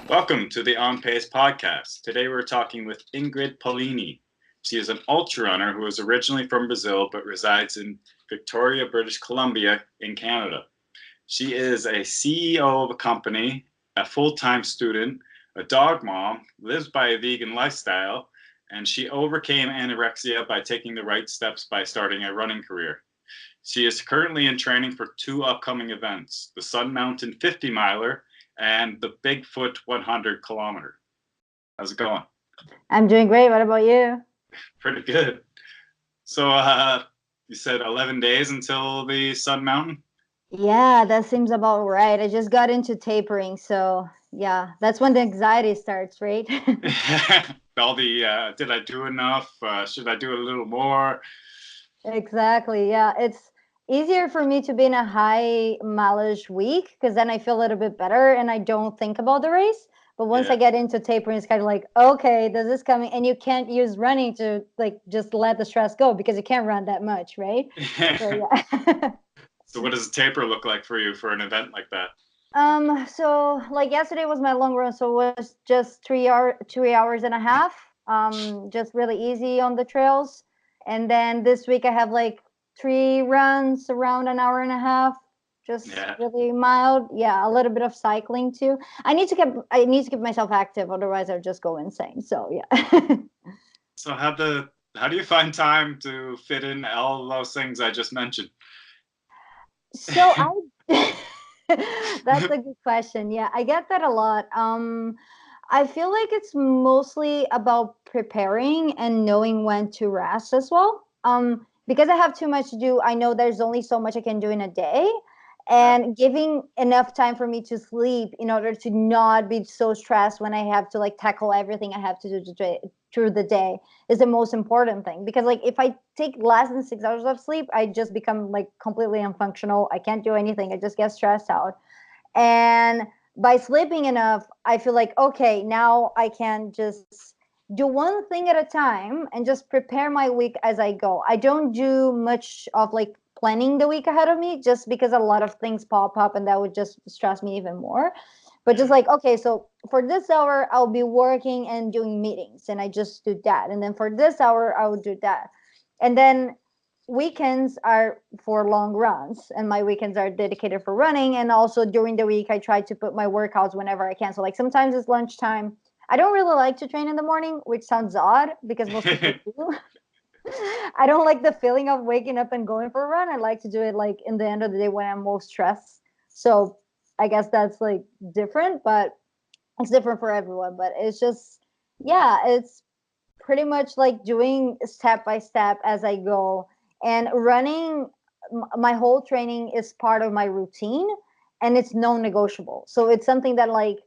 Welcome to the On Pace podcast. Today we're talking with Ingrind Polini. She is an ultra runner who is originally from Brazil but resides in Victoria, British Columbia in Canada. She is a CEO of a company, a full-time student, a dog mom, lives by a vegan lifestyle, and she overcame anorexia by taking the right steps by starting a running career. She is currently in training for two upcoming events, the Sun Mountain 50 miler and the Bigfoot 100 kilometer. How's it going? I'm doing great. What about you? Pretty good. So you said 11 days until the Sun Mountain? Yeah, that seems about right. I just got into tapering, so yeah, that's when the anxiety starts, right? All the did I do enough? Should I do a little more? Exactly. Yeah, it's easier for me to be in a high mileage week because then I feel a little bit better and I don't think about the race. But once I get into tapering, it's kind of like, okay, this is coming, and you can't use running to like just let the stress go because you can't run that much, right? So yeah. So what does a taper look like for you for an event like that? So like yesterday was my long run, so it was just 3 hours and a half. Just really easy on the trails. And then this week I have like 3 runs around an hour and a half, just really mild. Yeah, a little bit of cycling too. I need to keep myself active, otherwise I'll just go insane. So yeah. So how do you find time to fit in all those things I just mentioned? So I that's a good question. Yeah, I get that a lot. I feel like it's mostly about preparing and knowing when to rest as well. Because I have too much to do, I know there's only so much I can do in a day, and giving enough time for me to sleep in order to not be so stressed when I have to like tackle everything I have to do through the day is the most important thing. Because like if I take less than 6 hours of sleep, I just become like completely unfunctional. I can't do anything. I just get stressed out. And by sleeping enough, I feel like, okay, now I can just do one thing at a time and just prepare my week as I go. I don't do much of like planning the week ahead of me just because a lot of things pop up and that would just stress me even more. But just like, okay, so for this hour, I'll be working and doing meetings, and I just do that. And then for this hour, I will do that. And then weekends are for long runs, and my weekends are dedicated for running. And also during the week I try to put my workouts whenever I can, so like sometimes it's lunchtime. I don't really like to train in the morning, which sounds odd because most people do. I don't like the feeling of waking up and going for a run. I like to do it like in the end of the day when I'm most stressed. So I guess that's like different, but it's different for everyone. But it's just, yeah, it's pretty much like doing step by step as I go. And running, my whole training is part of my routine, and it's non-negotiable. So it's something that like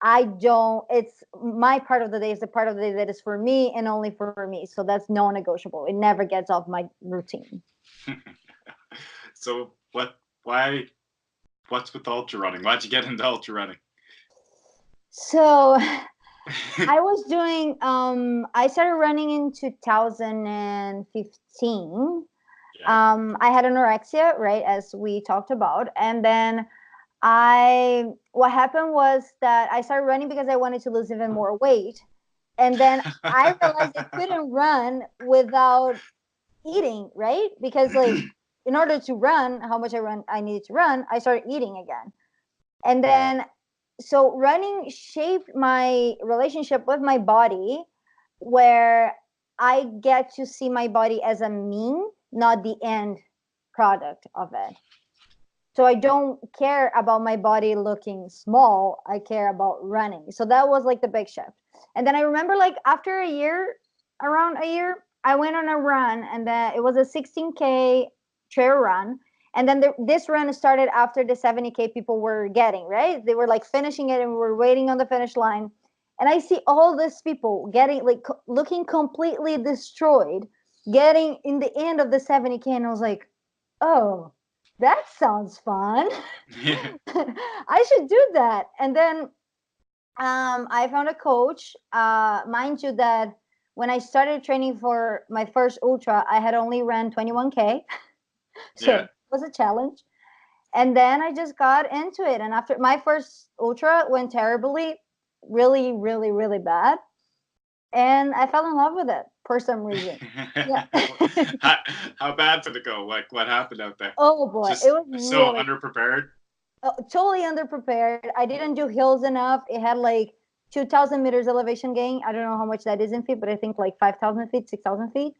I don't, it's my part of the day is the part of the day that is for me and only for me. So that's non-negotiable. It never gets off my routine. So what's with ultra running? Why'd you get into ultra running? So I was doing I started running in 2015. I had anorexia, right, as we talked about. And then what happened was that I started running because I wanted to lose even more weight. And then I realized I couldn't run without eating, right? Because like in order to run, how much I needed to run, I started eating again. And then so running shaped my relationship with my body, where I get to see my body as a mean, not the end product of it. So I don't care about my body looking small. I care about running. So that was like the big shift. And then I remember like after a year, around a year, I went on a run, and then it was a 16K trail run. And then this run started after the 70K people were getting, right? They were like finishing it and we were waiting on the finish line. And I see all these people getting like looking completely destroyed, getting in the end of the 70K. And I was like, oh, that sounds fun. I should do that. And then I found a coach. Mind you, that when I started training for my first ultra, I had only ran 21K. So it was a challenge. And then I just got into it. And after my first ultra went terribly, really, really, really bad. And I fell in love with it for some reason. Yeah. how, how bad did it go? Like, what happened out there? Oh boy, it Just was so really underprepared. totally underprepared. I didn't do hills enough. It had like 2,000 meters elevation gain. I don't know how much that is in feet, but I think like 5,000 feet, 6,000 feet.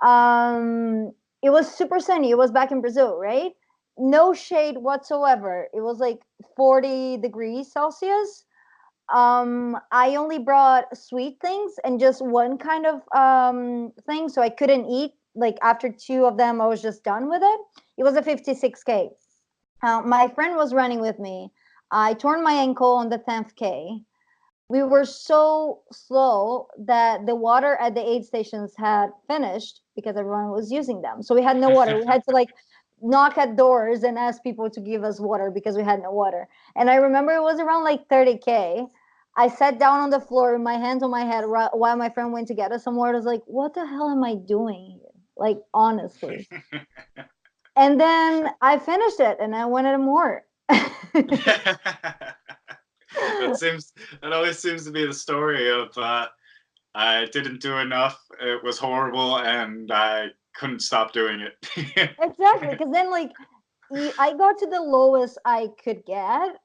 Um, it was super sunny. It was back in Brazil, right? No shade whatsoever. It was like 40 degrees Celsius. I only brought sweet things and just one kind of thing, so I couldn't eat. Like after two of them, I was just done with it. It was a 56K. My friend was running with me. I torn my ankle on the 10th K. We were so slow that the water at the aid stations had finished because everyone was using them. So we had no water. We had to like knock at doors and ask people to give us water because we had no water. And I remember it was around like 30K. I sat down on the floor, my hands on my head while my friend went to get us some water. I was like, what the hell am I doing here? Like, honestly. And then I finished it and I wanted more. That always seems to be the story of I didn't do enough, it was horrible, and I couldn't stop doing it. Exactly, because then like I got to the lowest I could get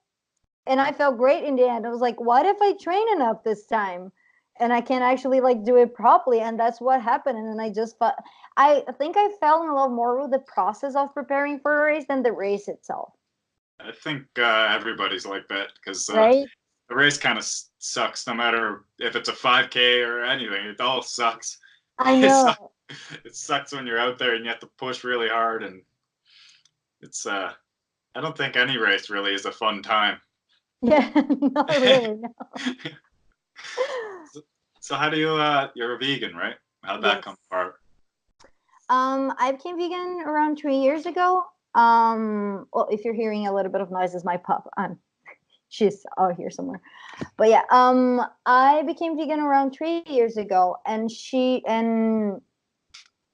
and I felt great in the end. I was like, what if I train enough this time and I can actually like do it properly? And that's what happened. And then I just felt, I think I fell in love more with the process of preparing for a race than the race itself. I think everybody's like that because Right? the race kind of sucks no matter if it's a 5K or anything. It all sucks. I It know. sucks, it sucks when you're out there and you have to push really hard, and it's I don't think any race really is a fun time. Yeah, not really. No. So how do you you're a vegan, right? How'd that Yes. come apart? I became vegan around 3 years ago. Well, if you're hearing a little bit of noise, is my pup. She's out here somewhere. But yeah, I became vegan around 3 years ago, and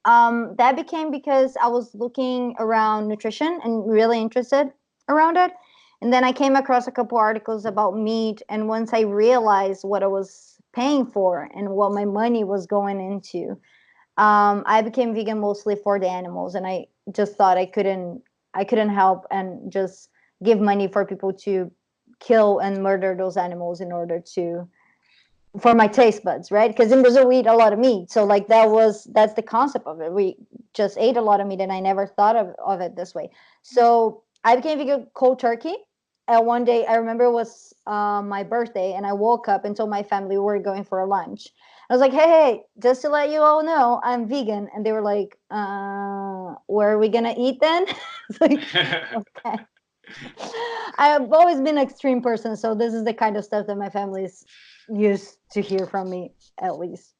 that became because I was looking around nutrition and really interested around it. And then I came across a couple articles about meat, and once I realized what I was paying for and what my money was going into, I became vegan mostly for the animals, and I just thought I couldn't help and just give money for people to kill and murder those animals in order to for my taste buds, right? Because in Brazil we eat a lot of meat, so like that's the concept of it. We just ate a lot of meat, and I never thought of it this way. So I became vegan cold turkey. And one day I remember it was my birthday, and I woke up and told my family we were going for a lunch. I was like, hey, just to let you all know, I'm vegan. And they were like, where are we gonna eat then? It's like, okay. I've always been an extreme person, so this is the kind of stuff that my family's used to hear from me, at least.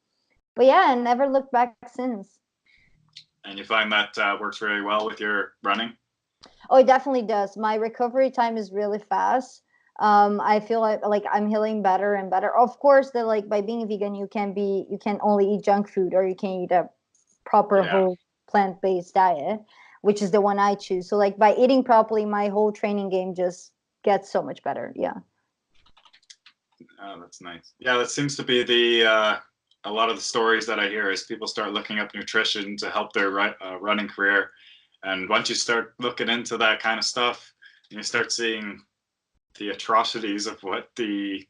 But yeah, I never looked back since. And you find that works really well with your running? Oh, it definitely does. My recovery time is really fast. I feel like I'm healing better and better. Of course, that like by being vegan, you can only eat junk food, or you can eat a proper Yeah. whole plant-based diet, which is the one I choose. So like by eating properly, my whole training game just gets so much better. Yeah. Oh, that's nice. Yeah, that seems to be the a lot of the stories that I hear is people start looking up nutrition to help their running career, and once you start looking into that kind of stuff, you start seeing the atrocities of what the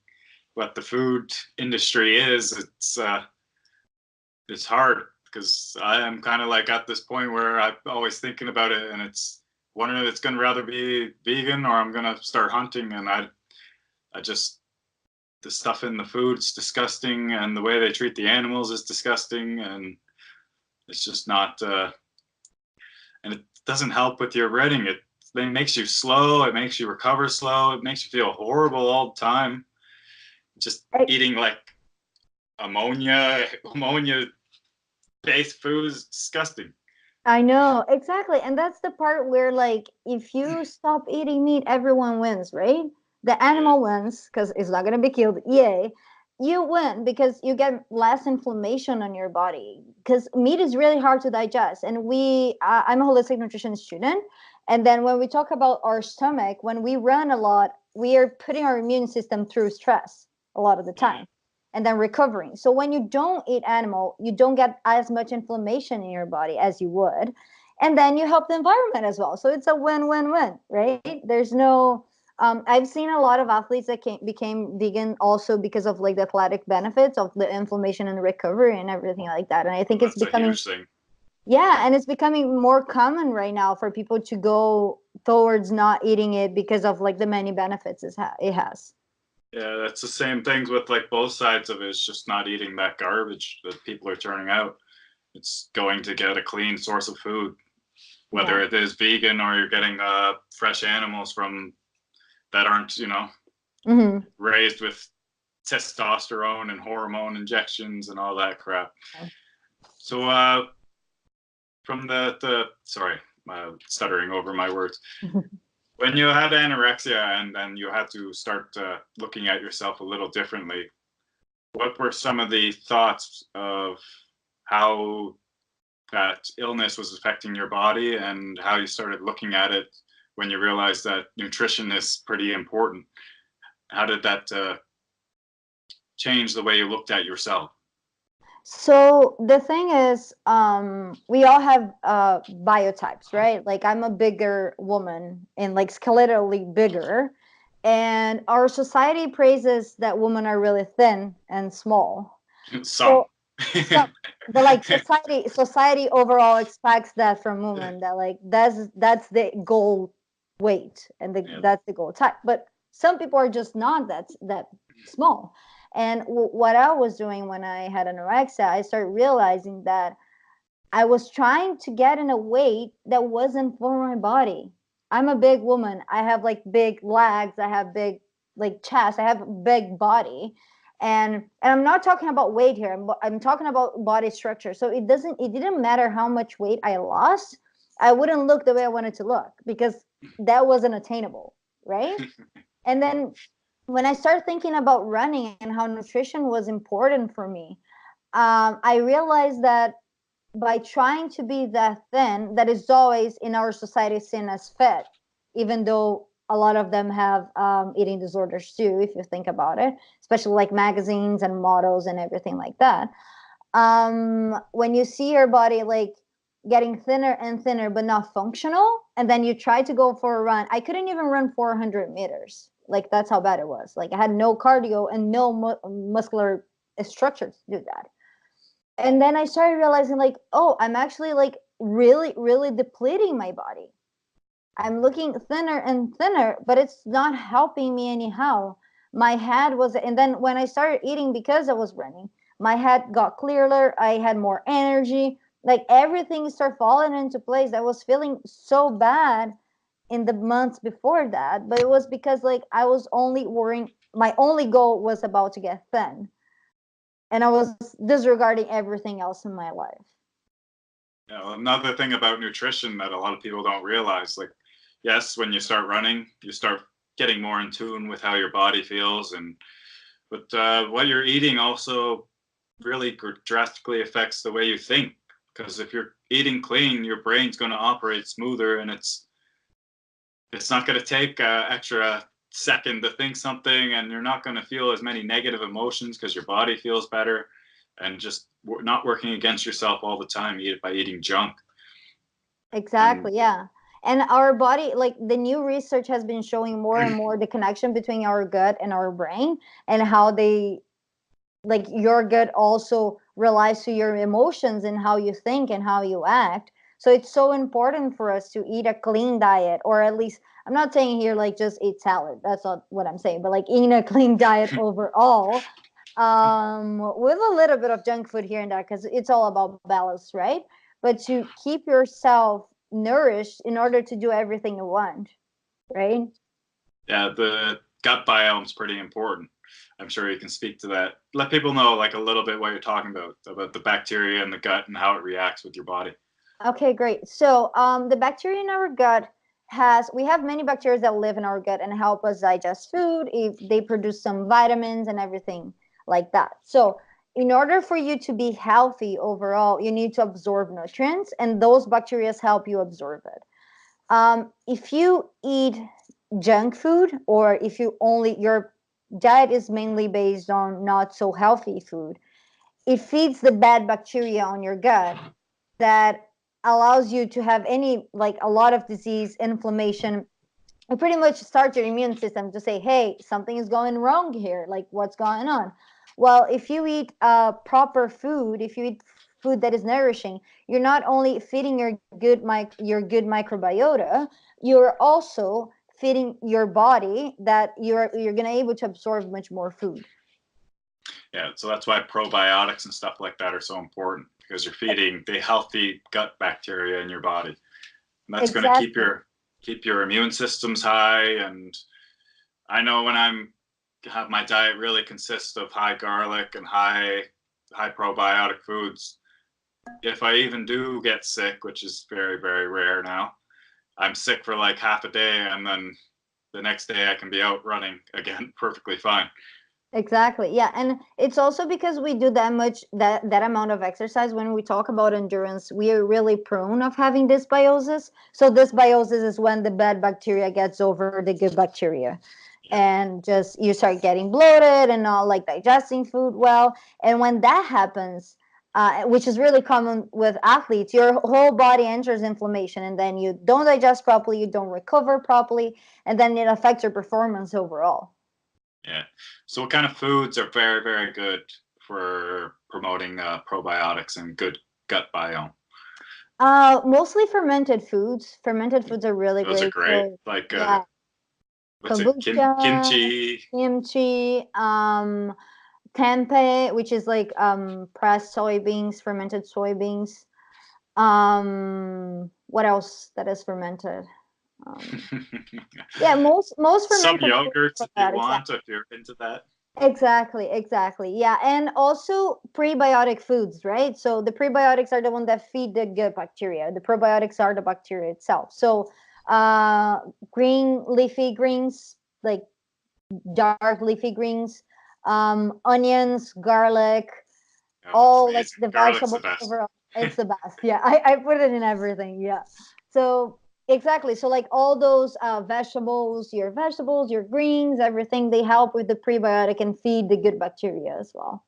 food industry is. It's hard because I am kind of like at this point where I'm always thinking about it, and it's wondering if it's going to rather be vegan or I'm going to start hunting, and I just the stuff in the food is disgusting, and the way they treat the animals is disgusting, and it's just not and it doesn't help with your running. It makes you slow, it makes you recover slow, it makes you feel horrible all the time. Just eating like ammonia based food is disgusting. I know, exactly. And that's the part where, like, if you stop eating meat, everyone wins, right? The animal wins because it's not going to be killed. Yay. You win because you get less inflammation on your body because meat is really hard to digest. And I'm a holistic nutrition student. And then when we talk about our stomach, when we run a lot, we are putting our immune system through stress. a lot of the time, and then recovering. So when you don't eat animal, you don't get as much inflammation in your body as you would, and then you help the environment as well. So it's a win-win-win, right? There's no I've seen a lot of athletes that became vegan also because of like the athletic benefits of the inflammation and recovery and everything like that. And I think it's becoming, a huge thing. yeah, and it's becoming more common right now for people to go towards not eating it because of like the many benefits it has. Yeah, that's the same things with like both sides of it. It's just not eating that garbage that people are turning out. It's going to get a clean source of food, whether it is vegan or you're getting fresh animals from that aren't, raised with testosterone and hormone injections and all that crap. So from sorry, stuttering over my words. When you had anorexia and then you had to start looking at yourself a little differently, what were some of the thoughts of how that illness was affecting your body and how you started looking at it when you realized that nutrition is pretty important? How did that change the way you looked at yourself? So the thing is, we all have biotypes, right? Like I'm a bigger woman and like skeletally bigger, and our society praises that women are really thin and small. So, but like society overall expects that from women, that like that's the goal weight and that's the goal type. But some people are just not that small. And what I was doing when I had anorexia, I started realizing that I was trying to get in a weight that wasn't for my body. I'm a big woman. I have like big legs. I have big like chest. I have a big body. And I'm not talking about weight here. I'm talking about body structure. So it didn't matter how much weight I lost. I wouldn't look the way I wanted to look because that wasn't attainable, right? And then when I started thinking about running and how nutrition was important for me, I realized that by trying to be that thin, that is always in our society seen as fit, even though a lot of them have eating disorders too, if you think about it, especially like magazines and models and everything like that. When you see your body like getting thinner and thinner but not functional, and then you try to go for a run, I couldn't even run 400 meters. Like that's how bad it was. Like I had no cardio and no muscular structure to do that. And then I started realizing like, oh, I'm actually like really, really depleting my body. I'm looking thinner and thinner, but it's not helping me anyhow. My head was, and then when I started eating because I was running, my head got clearer. I had more energy. Like everything started falling into place. I was feeling so bad in the months before that, but it was because like I was only worrying. My only goal was about to get thin, and I was disregarding everything else in my life. Another thing about nutrition that a lot of people don't realize, like, yes, when you start running, you start getting more in tune with how your body feels, but what you're eating also really drastically affects the way you think. Because if you're eating clean, your brain's going to operate smoother, and it's not going to take an extra second to think something, and you're not going to feel as many negative emotions because your body feels better, and just not working against yourself all the time by eating junk. Exactly. Yeah. And our body, like the new research has been showing more and more the connection between our gut and our brain, and how they, like your gut also relies to your emotions and how you think and how you act. So it's so important for us to eat a clean diet, or at least, I'm not saying here like just eat salad. That's not what I'm saying, but like eating a clean diet overall, with a little bit of junk food here and there, because it's all about balance, right? But to keep yourself nourished in order to do everything you want, right? Yeah, the gut biome is pretty important. I'm sure you can speak to that. Let people know like a little bit what you're talking about the bacteria in the gut and how it reacts with your body. Okay, great. So the bacteria in our gut we have many bacteria that live in our gut and help us digest food. If they produce some vitamins and everything like that. So in order for you to be healthy overall, you need to absorb nutrients, and those bacteria help you absorb it. If you eat junk food, or if you only diet is mainly based on not so healthy food, it feeds the bad bacteria on your gut that allows you to have any, like, a lot of disease, inflammation. It pretty much starts your immune system to say, hey, something is going wrong here, like, what's going on? Well, if you eat proper food, if you eat food that is nourishing, you're not only feeding your good microbiota, you're also feeding your body that you're going to able to absorb much more food. Yeah, so that's why probiotics and stuff like that are so important, because you're feeding the healthy gut bacteria in your body. And that's going to keep your immune systems high. And I know when have my diet really consists of high garlic and high probiotic foods. If I even do get sick, which is very, very rare now, I'm sick for like half a day, and then the next day I can be out running again perfectly fine. Exactly. Yeah. And it's also because we do that amount of exercise. When we talk about endurance, we are really prone of having dysbiosis. So dysbiosis is when the bad bacteria gets over the good bacteria. Yeah. And just you start getting bloated and not like digesting food well. And when that happens, which is really common with athletes, your whole body enters inflammation, and then you don't digest properly, you don't recover properly, and then it affects your performance overall. Yeah. So what kind of foods are very, very good for promoting probiotics and good gut biome? Mostly fermented foods. Fermented foods are really Those great. are great. So, Like, yeah, what's it? kombucha, Kimchi. kimchi, tempeh, which is like pressed soybeans, fermented soybeans. What else that is fermented? Yeah, most Some fermented foods yogurts are if you probiotics. want, if you're into that. Exactly. Yeah, and also prebiotic foods, right? So the prebiotics are the one that feed the good bacteria. The probiotics are the bacteria itself. So green leafy greens, like dark leafy greens, onions, garlic, Oh, it's all like amazing. the Garlic's the vegetables best. overall. It's the best. Yeah, I put it in everything. Yeah. So exactly. So like all those vegetables, your greens, everything, they help with the prebiotic and feed the good bacteria as well.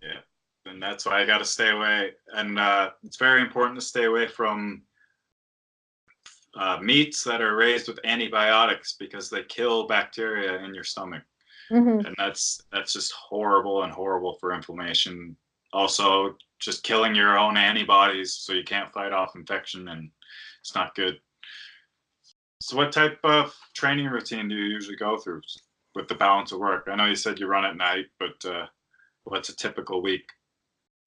Yeah. And that's why I got to stay away. And it's very important to stay away from meats that are raised with antibiotics, because they kill bacteria in your stomach. Mm-hmm. And that's just horrible and horrible for inflammation. Also, just killing your own antibodies so you can't fight off infection, and it's not good. So what type of training routine do you usually go through with the balance of work? I know you said you run at night, but what's a typical week?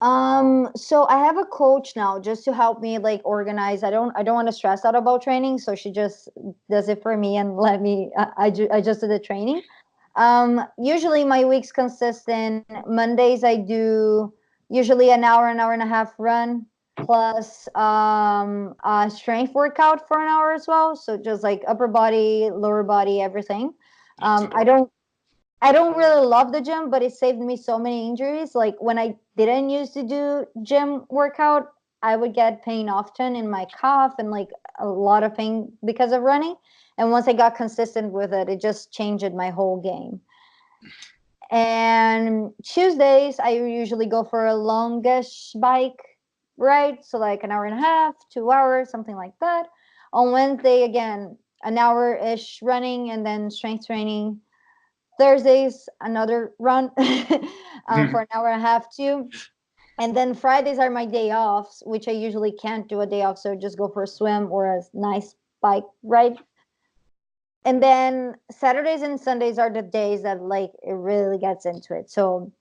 So I have a coach now just to help me like organize. I don't want to stress out about training, so she just does it for me and let me I just do the training. Usually my weeks consist in Mondays I do usually an hour and a half run plus a strength workout for an hour as well. So just like upper body, lower body, everything. That's Um, I important. don't I don't really love the gym, but it saved me so many injuries. Like when I didn't used to do gym workout, I would get pain often in my calf and like a lot of pain because of running. And once I got consistent with it, it just changed my whole game. And Tuesdays, I usually go for a longish bike ride. So like an hour and a half, 2 hours, something like that. On Wednesday, again, an hour ish running and then strength training. Thursdays, another run for an hour and a half too. And then Fridays are my day offs, which I usually can't do a day off. So just go for a swim or a nice bike ride. And then Saturdays and Sundays are the days that like it really gets into it. So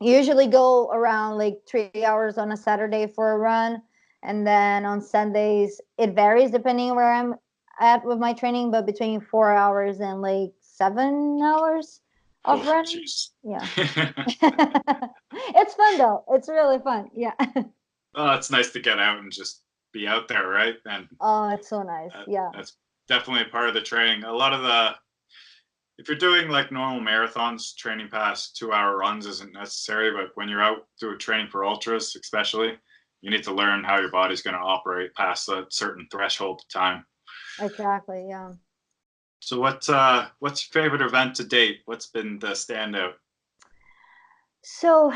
usually go around like 3 hours on a Saturday for a run. And then on Sundays, it varies depending where I'm at with my training, but between 4 hours and like 7 hours of Oh, running. jeez. Yeah. It's fun though. It's really fun. Yeah. Oh, it's nice to get out and just be out there, right? And Oh, it's so nice. Yeah. that's definitely part of the training. A lot of if you're doing like normal marathons, training past 2 hour runs isn't necessary. But when you're out doing training for ultras, especially, you need to learn how your body's going to operate past a certain threshold of time. Exactly. Yeah. So what's your favorite event to date? What's been the standout? So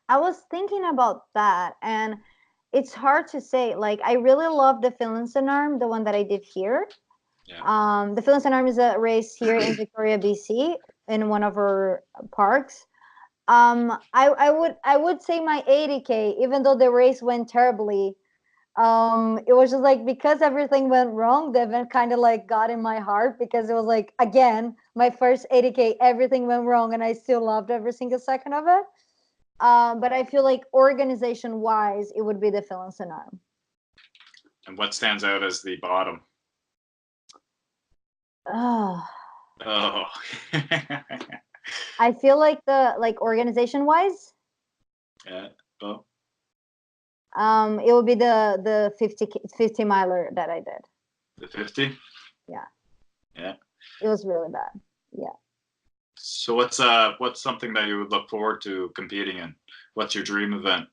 I was thinking about that, and it's hard to say. Like, I really love the Finland's Arm, the one that I did here. Yeah. The Finland's Arm is a race here in Victoria, BC, in one of our parks. I would say my 80K, even though the race went terribly. It was just like, because everything went wrong, the event kind of like got in my heart, because it was like, again, my first 80K, everything went wrong, and I still loved every single second of it. But I feel like organization wise, it would be the Finland's Arm. And what stands out as the bottom? Oh, Oh. I feel like organization wise, Yeah. Oh. it would be the 50 miler that I did. The 50? Yeah. Yeah. It was really bad. Yeah. So what's something that you would look forward to competing in? What's your dream event?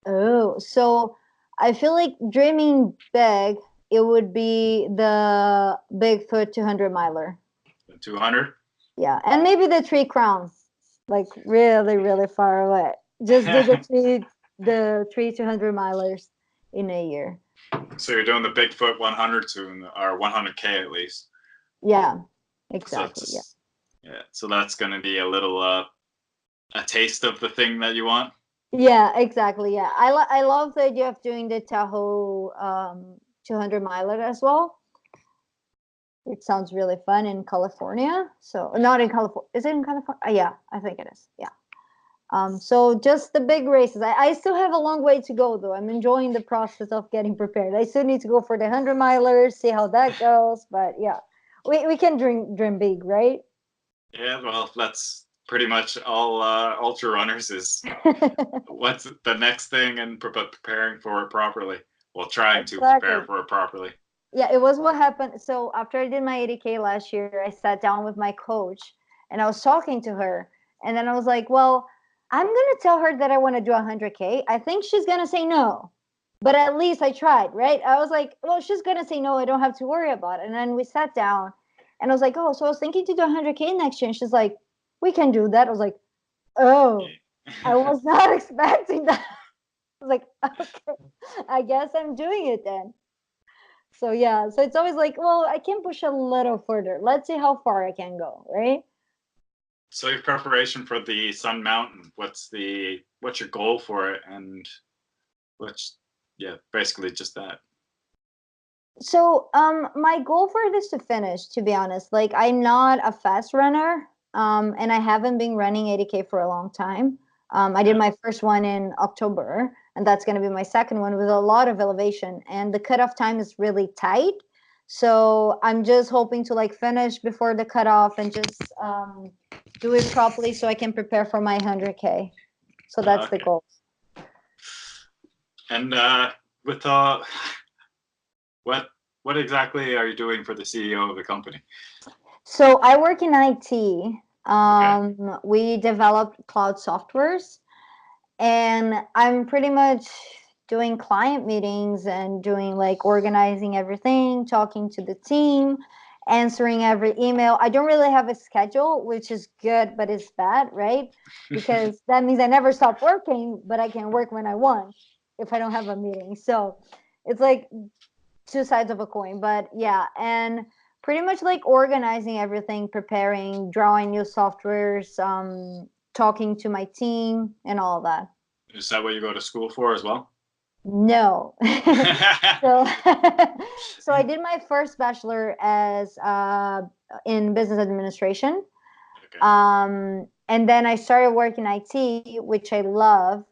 Oh, so I feel like dreaming big, it would be the Bigfoot 200 miler. 200? Yeah. And maybe the Three Crowns, like really, really far away. Just do the three 200 milers in a year. So you're doing the Bigfoot 100 soon, or 100K at least. Yeah, So exactly. yeah. So that's going to be a little a taste of the thing that you want. Yeah, exactly. Yeah, I love the idea of doing the Tahoe 200 miler as well. It sounds really fun in California. So not in California. Is it in California? Yeah, I think it is. Yeah. So just the big races. I still have a long way to go, though. I'm enjoying the process of getting prepared. I still need to go for the 100 milers, see how that goes. But yeah, we can dream big, right? Yeah, well, that's pretty much all ultra runners is what's the next thing, and preparing for it properly. Well, trying to prepare Exactly. for it properly. Yeah, it was what happened. So after I did my 80K last year, I sat down with my coach and I was talking to her. And then I was like, well, I'm going to tell her that I want to do 100K. I think she's going to say no, but at least I tried, right? I was like, well, she's going to say no. I don't have to worry about it. And then we sat down and I was like, oh, so I was thinking to do 100K next year. And she's like, we can do that. I was like, oh, I was not expecting that. I was like, okay, I guess I'm doing it then. So yeah, so it's always like, well, I can push a little further. Let's see how far I can go, right? So your preparation for the Sun Mountain, what's your goal for it, and what's yeah, basically just that. So my goal for it is to finish, to be honest. Like, I'm not a fast runner, and I haven't been running 80K for a long time. I did my first one in October, and that's going to be my second one with a lot of elevation, and the cutoff time is really tight. So I'm just hoping to like finish before the cutoff and just do it properly so I can prepare for my 100K. So that's the goal. And with what exactly are you doing for the CEO of the company? So I work in IT. We develop cloud softwares, and I'm pretty much doing client meetings and doing like organizing everything, talking to the team, answering every email. I don't really have a schedule, which is good, but it's bad, right? Because that means I never stop working, but I can work when I want if I don't have a meeting. So it's like two sides of a coin. But yeah, and pretty much like organizing everything, preparing, drawing new softwares, talking to my team, and all that. Is that what you go to school for as well? No. so so I did my first bachelor as in business administration. Okay. And then I started working IT, which I love,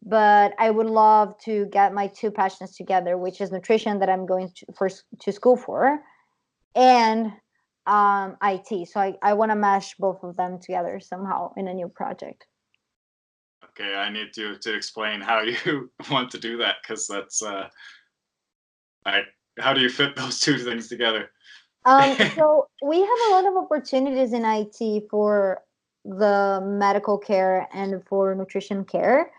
but I would love to get my two passions together, which is nutrition that I'm going to school for, and IT. So I want to mash both of them together somehow in a new project. Okay, I need to explain how you want to do that, because that's how do you fit those two things together? So we have a lot of opportunities in IT for the medical care and for nutrition care,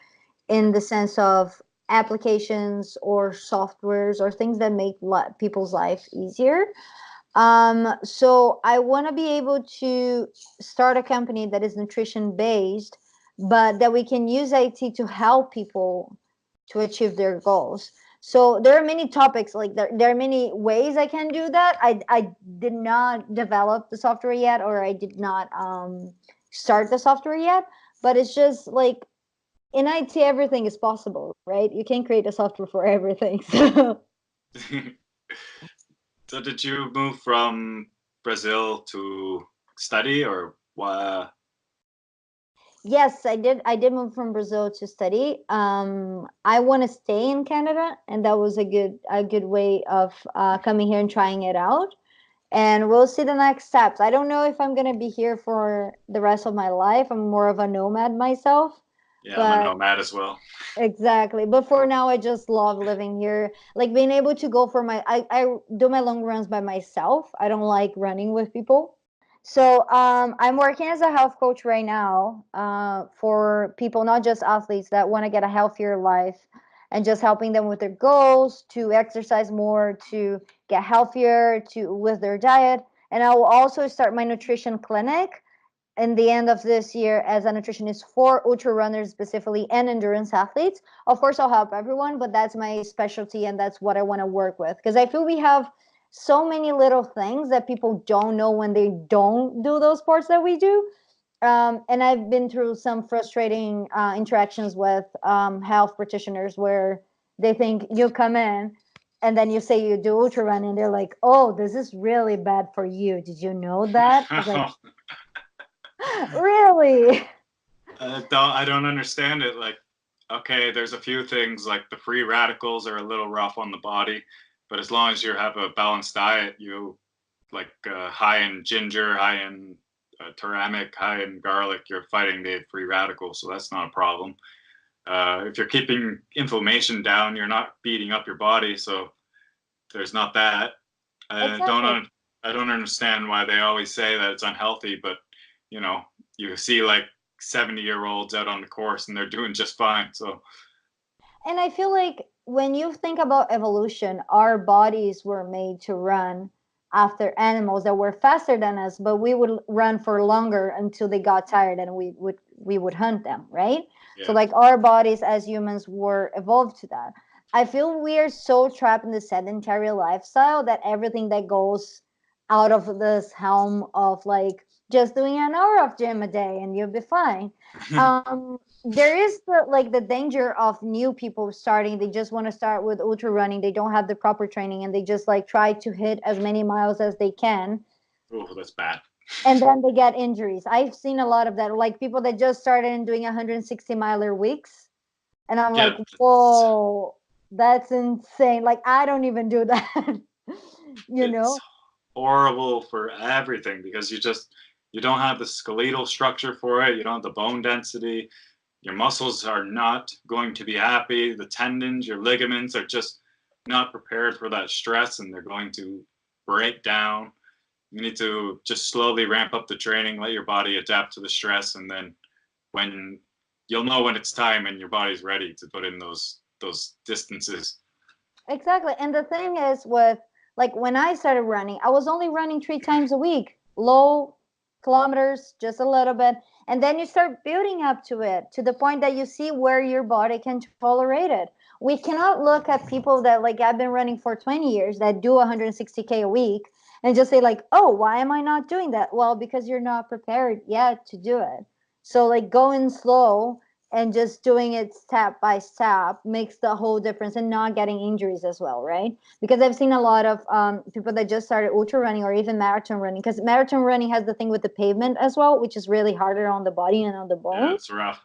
in the sense of applications or softwares or things that make people's life easier. So I want to be able to start a company that is nutrition based, but that we can use IT to help people to achieve their goals. So there are many topics, like there are many ways I can do that. I did not develop the software yet, or I did not start the software yet, but it's just like in IT, everything is possible, right? You can create a software for everything. So So did you move from Brazil to study, or what? yes, I did. I did move from Brazil to study. I want to stay in Canada, and that was a good way of coming here and trying it out. And we'll see the next steps. I don't know if I'm gonna be here for the rest of my life. I'm more of a nomad myself, Yeah, I'm a but nomad as well. exactly. But for now, I just love living here. Like being able to go for I do my long runs by myself. I don't like running with people. So I'm working as a health coach right now for people, not just athletes, that want to get a healthier life, and just helping them with their goals to exercise more, to get healthier, to with their diet. And I will also start my nutrition clinic in the end of this year as a nutritionist for ultra runners specifically and endurance athletes. Of course, I'll help everyone, but that's my specialty and that's what I want to work with, because I feel we have so many little things that people don't know when they don't do those sports that we do. And I've been through some frustrating interactions with health practitioners where they think you come in and then you say you do ultra running, and they're like, "Oh, this is really bad for you. Did you know that?" I was like, "Really?" I don't understand it. Like, okay, there's a few things like the free radicals are a little rough on the body, but as long as you have a balanced diet, you like high in ginger, high in turmeric, high in garlic, you're fighting the free radicals, so that's not a problem. If you're keeping inflammation down, you're not beating up your body, so there's not that. I don't Exactly. I don't understand why they always say that it's unhealthy, but you know, you see like 70-year-olds out on the course and they're doing just fine. So And I feel like when you think about evolution, our bodies were made to run after animals that were faster than us, but we would run for longer until they got tired and we would hunt them, right? So yeah. like our bodies as humans were evolved to that. I feel we are so trapped in the sedentary lifestyle that everything that goes out of this helm of like just doing an hour of gym a day and you'll be fine. There is the danger of new people starting. They just want to start with ultra running. They don't have the proper training and they just like try to hit as many miles as they can, Oh, that's bad. and then they get injuries. I've seen a lot of that, like people that just started and doing 160 miler weeks, and I'm like, Yeah, whoa, that's insane. Like I don't even do that. you it's know horrible for everything because you don't have the skeletal structure for it. You don't have the bone density. Your muscles are not going to be happy. The tendons, your ligaments are just not prepared for that stress, and they're going to break down. You need to just slowly ramp up the training, let your body adapt to the stress, and then when you'll know when it's time and your body's ready to put in those distances. Exactly. And the thing is, with like when I started running, I was only running 3 times a week, low kilometers, just a little bit. And then you start building up to it to the point that you see where your body can tolerate it. We cannot look at people that, like, I've been running for 20 years that do 160K a week and just say, like, oh, why am I not doing that? Well, because you're not prepared yet to do it. So, like, going slow and just doing it step by step makes the whole difference, and not getting injuries as well, right? Because I've seen a lot of people that just started ultra running or even marathon running, because marathon running has the thing with the pavement as well, which is really harder on the body and on the Yeah, bones. it's rough.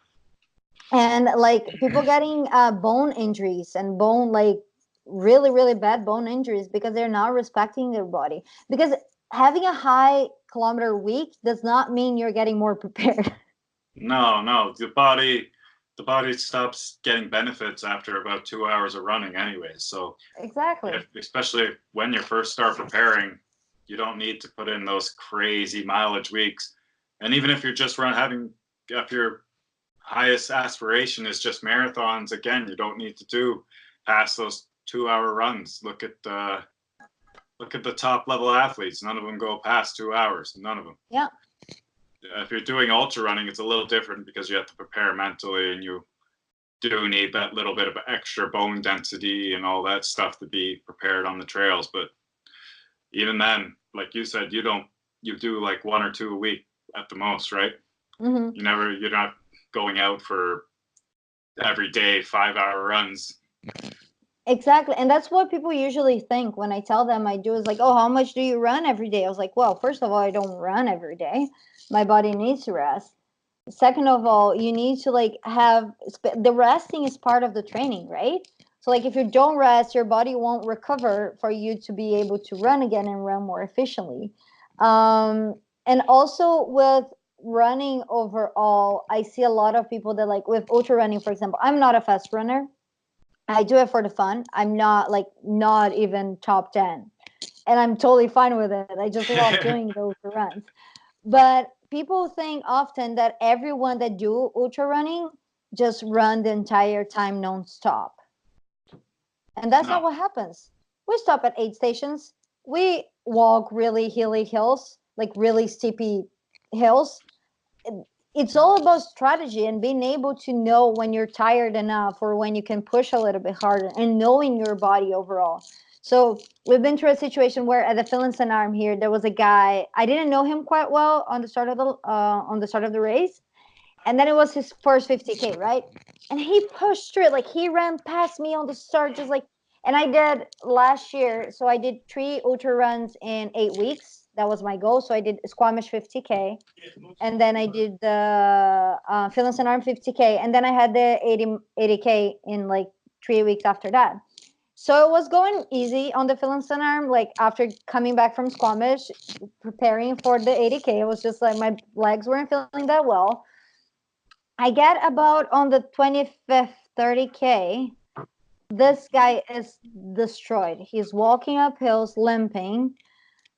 And like people getting bone injuries and bone, like really really bad bone injuries, because they're not respecting their body. Because having a high kilometer week does not mean you're getting more prepared. No, no, the body stops getting benefits after about 2 hours of running anyway. So Exactly. if, especially when you first start preparing, you don't need to put in those crazy mileage weeks. And even if you're just if your highest aspiration is just marathons, again, you don't need to do past those 2 hour runs. Look at look at the top level athletes. None of them go past 2 hours. None of them. Yeah. If you're doing ultra running, it's a little different because you have to prepare mentally, and you do need that little bit of extra bone density and all that stuff to be prepared on the trails. But even then, like you said, you do like 1 or 2 a week at the most, right? Mm-hmm. You're not going out for every day 5-hour runs. Exactly. And that's what people usually think when I tell them I do is like, oh, how much do you run every day? I was like, well, first of all, I don't run every day. My body needs to rest. Second of all, you need to like have the resting is part of the training, right? So like if you don't rest, your body won't recover for you to be able to run again and run more efficiently. And also with running overall, I see a lot of people that like with ultra running, for example, I'm not a fast runner. I do it for the fun. I'm not even top 10. And I'm totally fine with it. I just love doing those runs. But people think often that everyone that do ultra running just run the entire time nonstop. And that's not what happens. We stop at aid stations. We walk really hilly hills, like really steepy hills. It's all about strategy and being able to know when you're tired enough or when you can push a little bit harder and knowing your body overall. So we've been through a situation where at the Finland Arm here, there was a guy, I didn't know him quite well on the start of the race. And then it was his first 50K, right? And he pushed through it. Like he ran past me on the start, just like, and I did last year. So I did 3 ultra runs in 8 weeks. That was my goal. So I did Squamish 50K. And then I did the Finland Arm 50K. And then I had the 80K in like 3 weeks after that. So it was going easy on the Finland Arm. Like after coming back from Squamish, preparing for the 80K, it was just like my legs weren't feeling that well. I get about on the 25th 30K, this guy is destroyed. He's walking up hills, limping,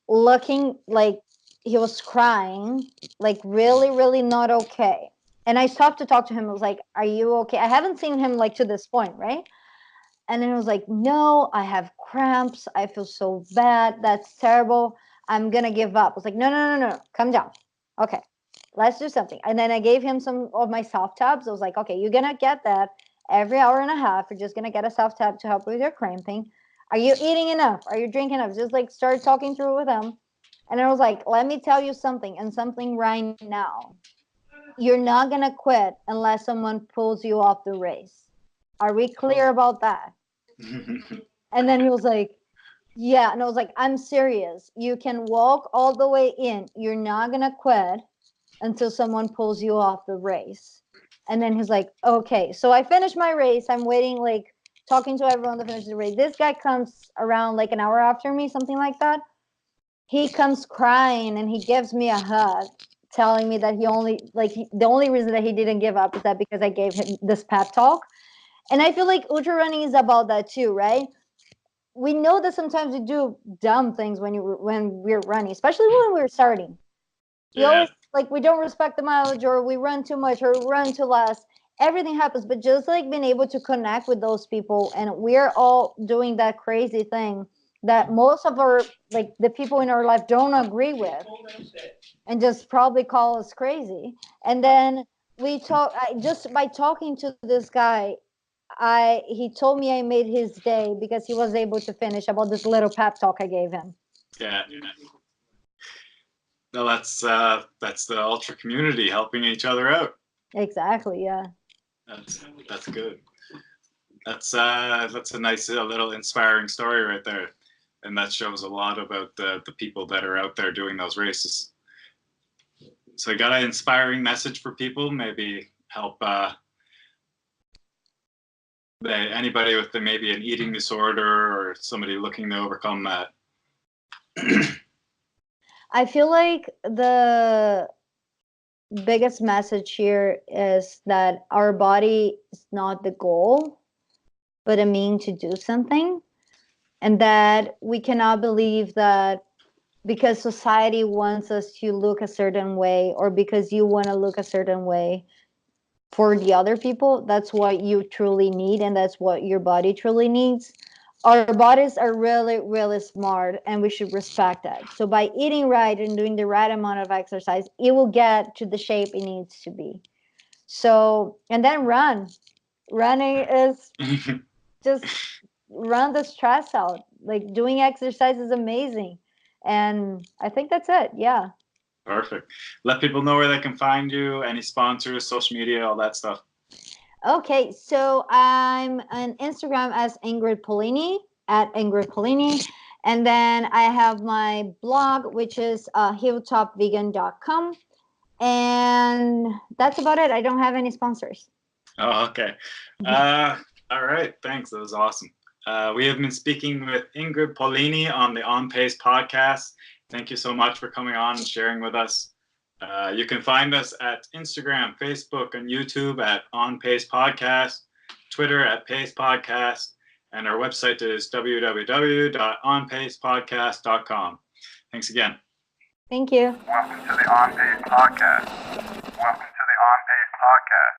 looking like he was crying, like really, really not okay. And I stopped to talk to him. I was like, are you okay? I haven't seen him like to this point, right? And then he was like, no, I have cramps. I feel so bad. That's terrible. I'm going to give up. I was like, no. Come down. Okay, let's do something. And then I gave him some of my soft tabs. I was like, okay, you're going to get that every hour and a half. You're just going to get a soft tab to help with your cramping. Are you eating enough? Are you drinking enough? Just like start talking through with him. And I was like, let me tell you something, and something right now. You're not going to quit unless someone pulls you off the race. Are we clear about that? And then he was like, yeah. And I was like, I'm serious. You can walk all the way in. You're not going to quit until someone pulls you off the race. And then he's like, okay. So I finished my race. I'm waiting, like talking to everyone to finish the race. This guy comes around like an hour after me, something like that. He comes crying and he gives me a hug, telling me that the only reason that he didn't give up is that because I gave him this pep talk. And I feel like ultra running is about that too, right? We know that sometimes we do dumb things when we're running, especially when we're starting. We always like we don't respect the mileage, or we run too much, or run too less. Everything happens, but just like being able to connect with those people, and we're all doing that crazy thing that most of our like the people in our life don't agree with, and just probably call us crazy. And then we talk just by talking to this guy. He told me I made his day because he was able to finish about this little pep talk I gave him. Yeah. No, that's the ultra community helping each other out. Exactly. Yeah. That's good. That's a nice little inspiring story right there, and that shows a lot about the people that are out there doing those races. So I got an inspiring message for people, maybe help anybody with maybe an eating disorder or somebody looking to overcome that. I feel like the biggest message here is that our body is not the goal, but a means to do something. And that we cannot believe that because society wants us to look a certain way, or because you want to look a certain way for the other people, that's what you truly need, and that's what your body truly needs. our bodies are really, really smart and we should respect it. So by eating right and doing the right amount of exercise, it will get to the shape it needs to be. So, and then run. Running is just run the stress out. Like doing exercise is amazing. And I think that's it. Yeah. Perfect. Let people know where they can find you, any sponsors, social media, all that stuff. Okay, so I'm on Instagram as Ingrid Polini, at Ingrid Polini. And then I have my blog, which is hilltopvegan.com. And that's about it. I don't have any sponsors. Oh, okay. All right. Thanks. That was awesome. We have been speaking with Ingrid Polini on the On Pace podcast. Thank you so much for coming on and sharing with us. You can find us at Instagram, Facebook, and YouTube at On Pace Podcast, Twitter at Pace Podcast, and our website is www.onpacepodcast.com. Thanks again. Thank you. Welcome to the On Pace Podcast. Welcome to the On Pace Podcast.